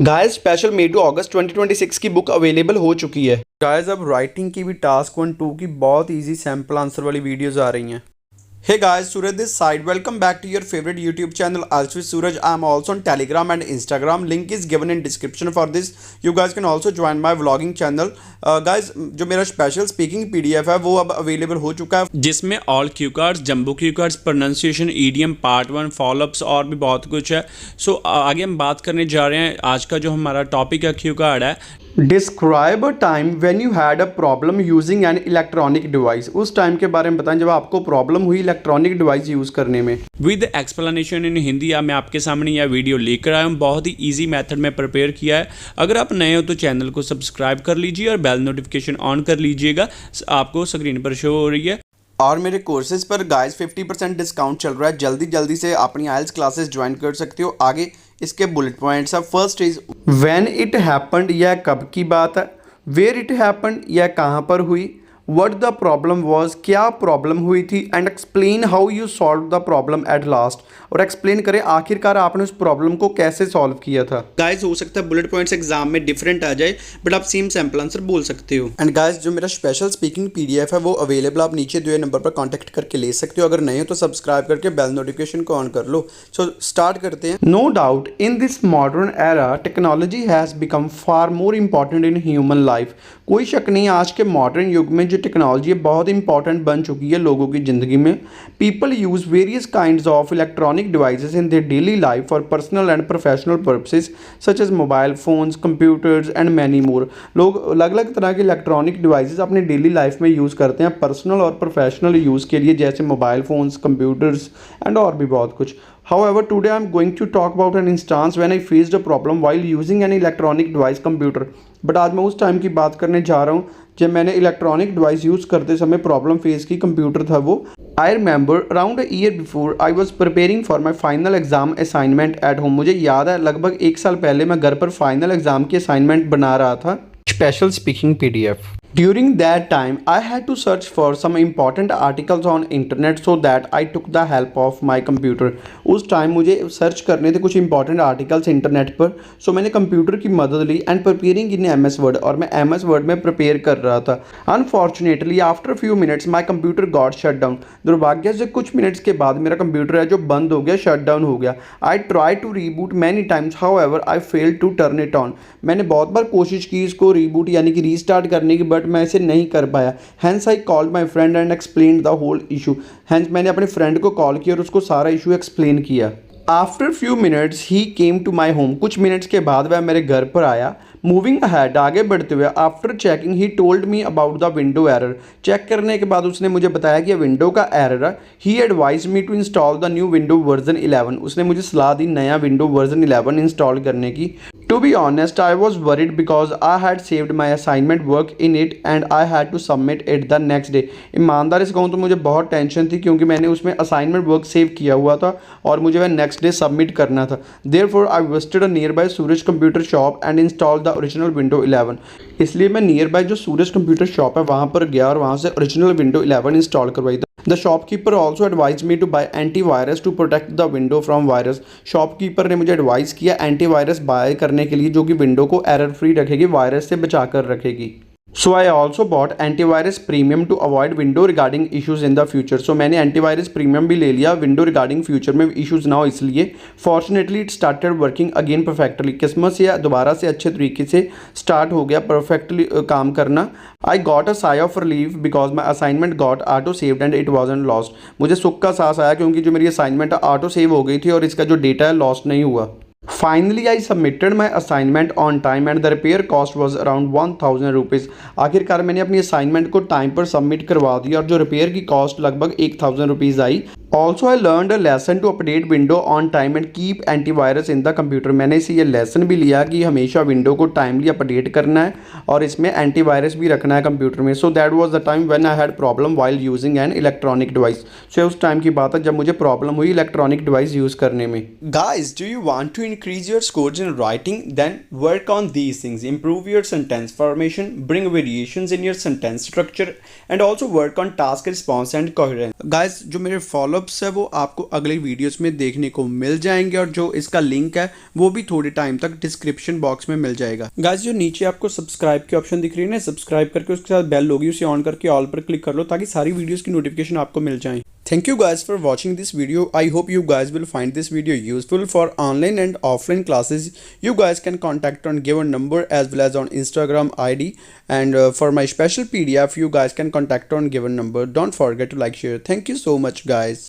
Guys special May to अगस्त 2026 की book available हो चुकी है। गाइस अब राइटिंग की भी टास्क 1 2 की बहुत इजी सैम्पल आंसर वाली वीडियोस आ रही हैं। Hey guys, Suraj this side. Welcome back to your favorite YouTube channel, Also with Suraj. I am also on Telegram and Instagram. Link is given in description for this. You guys can also join my vlogging channel. Guys, जो मेरा special speaking PDF है वो अब available हो चुका है, जिसमें all cue cards, jumbo cue cards, pronunciation, EDM, part 1, follow-ups और भी बहुत कुछ है। सो आगे हम बात करने जा रहे हैं। आज का जो हमारा टॉपिक है क्यू कार्ड है, describe a time when you had a problem using an electronic device. उस टाइम के बारे में बताएं जब आपको प्रॉब्लम हुई इलेक्ट्रॉनिक डिवाइस यूज़ करने में। विद एक्सप्लेनेशन इन हिंदी मैं आपके सामने यह वीडियो लेकर आया हूँ। बहुत ही इजी मेथड में प्रिपेयर किया है। अगर आप नए हो तो चैनल को सब्सक्राइब कर लीजिए और बेल नोटिफिकेशन ऑन कर लीजिएगा। आपको स्क्रीन पर शो हो रही है। और मेरे कोर्सेज पर गाइस 50% डिस्काउंट चल रहा है। जल्दी जल्दी से अपनी आइल्स क्लासेस ज्वाइन कर सकते हो। आगे इसके बुलेट पॉइंट्स है। First is when it happened, यह कब की बात है। वेयर इट हैपेंड, यह कहाँ पर हुई। व्हाट द प्रॉब्लम वाज, क्या प्रॉब्लम हुई थी। And explain how you solve the problem at last, और एक्सप्लेन करें आखिरकार आपने उस प्रॉब्लम को कैसे सॉल्व किया था। गाइस हो सकता है बुलेट पॉइंट्स एग्जाम में डिफरेंट आ जाए, बट आप सेम सैम्पल आंसर बोल सकते हो। एंड गाइस जो मेरा स्पेशल स्पीकिंग PDF है वो अवेलेबल, आप नीचे दिए नंबर पर कॉन्टैक्ट करके ले सकते हो। अगर नहीं हो तो सब्सक्राइब करके बेल नोटिफिकेशन को ऑन कर लो। सो स्टार्ट करते हैं। No doubt in this modern era technology has become far more important in human life. कोई शक नहीं, आज के मॉडर्न युग में जो टेक्नोलॉजी है बहुत इंपॉर्टेंट बन चुकी है लोगों की ज़िंदगी में। People use various kinds of electronic devices in their daily life for personal and professional purposes such as mobile phones, computers and many more. लोग अलग अलग तरह के इलेक्ट्रॉनिक डिवाइसेस अपनी डेली लाइफ में यूज़ करते हैं पर्सनल और प्रोफेशनल यूज़ के लिए, जैसे मोबाइल फ़ोन्स, कंप्यूटर्स एंड और भी बहुत कुछ। However, today I am going to talk about an instance when I faced a problem while using an electronic device computer. But आज मैं उस टाइम की बात करने जा रहा हूँ जब मैंने इलेक्ट्रॉनिक डिवाइस यूज़ करते समय प्रॉब्लम फेस की। कंप्यूटर था वो। I remember around a year before I was preparing for my final exam assignment at home. मुझे याद है लगभग 1 साल पहले मैं घर पर फाइनल एग्जाम की असाइनमेंट बना रहा था। Special speaking PDF. During that time, I had to search for some important articles on internet, so that I took the help of my computer. उस टाइम मुझे सर्च करने थे कुछ इंपॉर्टेंट आर्टिकल्स इंटरनेट पर, सो मैंने कंप्यूटर की मदद ली and preparing in MS word, और मैं MS वर्ड में प्रिपेयर कर रहा था। Unfortunately after few minutes my computer got shut down. दुर्भाग्य से कुछ मिनट्स के बाद मेरा कंप्यूटर है जो बंद हो गया, शट डाउन हो गया। I try to reboot many times, however I fail to turn it on. मैंने बहुत बार कोशिश की इसको रीबूट यानी कि रीस्टार्ट करने की, बट मैं इसे नहीं कर पाया। Hence I called my friend and explain the whole issue. Hence मैंने अपने फ्रेंड को कॉल किया और उसको सारा इशू एक्सप्लेन किया। After few minutes he came to my home. कुछ मिनट्स के बाद वह मेरे घर पर आया। मूविंग अहेड, आगे बढ़ते हुए, after checking he told me about the window error. Check करने के बाद उसने मुझे बताया कि विंडो का एरर है। He advise me to install the new window version 11। उसने मुझे सलाह दी नया विंडो वर्जन 11 इंस्टॉल करने की। To be honest, I was worried because I had saved my assignment work in it and I had to submit it the next day. ईमानदारी से कहूँ तो मुझे बहुत टेंशन थी क्योंकि मैंने उसमें असाइनमेंट वर्क सेव किया हुआ था और मुझे वह नेक्स्ट डे सबमिट करना था। Therefore, I visited a nearby Suraj computer shop and installed the original Windows 11. इसलिए मैं नियर बाय जो सूरज कंप्यूटर शॉप है वहाँ पर गया और वहाँ से ओरिजिनल विंडो 11 इंस्टॉल करवाई। The shopkeeper also advise me to buy antivirus to protect the window from virus. Shopkeeper ने मुझे एडवाइस किया एंटीवायरस बाय करने के लिए जो कि विंडो को एरर फ्री रखेगी, वायरस से बचा कर रखेगी। So I also bought antivirus premium to avoid window regarding issues in the future. So मैंने एंटीवायरस प्रीमियम भी ले लिया विंडो रिगार्डिंग फ्यूचर में इशूज़ ना हो इसलिए। Fortunately it started working again perfectly. किस्मत से दोबारा से अच्छे तरीके से स्टार्ट हो गया परफेक्टली काम करना। I got a sigh of relief because my assignment got auto saved and it wasn't lost. मुझे सुख का सांस आया क्योंकि जो मेरी असाइनमेंट ऑटो सेव हो गई थी और इसका जो डेटा है लॉस्ट नहीं हुआ। Finally I submitted my assignment on time and the repair cost was around 1000 rupees. आखिरकार मैंने अपनी असाइनमेंट को टाइम पर सबमिट करवा दिया और जो रिपेयर की कॉस्ट लगभग 1000 रुपीज़ आई। Also I learn a lesson to update window on time and keep antivirus in the computer. मैंने इसे ये लेसन भी लिया कि हमेशा विंडो को टाइमली अपडेट करना है और इसमें एंटीवायरस भी रखना है कंप्यूटर में। So that was the time when I had problem while using an electronic device. So उस टाइम की बात है जब मुझे प्रॉब्लम हुई इलेक्ट्रॉनिक डिवाइस यूज़ करने में। Guys, do you want to increase your scores in writing? Then work on these things. Improve your sentence formation, bring variations in your sentence structure, and also work on task response and coherence. Guys, जो मेरे follow follow-ups है वो आपको अगले videos में देखने को मिल जाएंगे और जो इसका लिंक है वो भी थोड़े टाइम तक डिस्क्रिप्शन बॉक्स में मिल जाएगा। गाइस जो नीचे आपको सब्सक्राइब की ऑप्शन दिख रही है ना, सब्सक्राइब करके उसके साथ बेल होगी, उसे ऑन करके ऑल पर क्लिक कर लो ताकि सारी वीडियोस की नोटिफिकेशन आपको मिल जाए। Thank you guys for watching this video. I hope you guys will find this video useful for online and offline classes. You guys can contact on given number as well as on Instagram ID, and for my special PDF you guys can contact on given number. Don't forget to like, share. Thank you so much guys.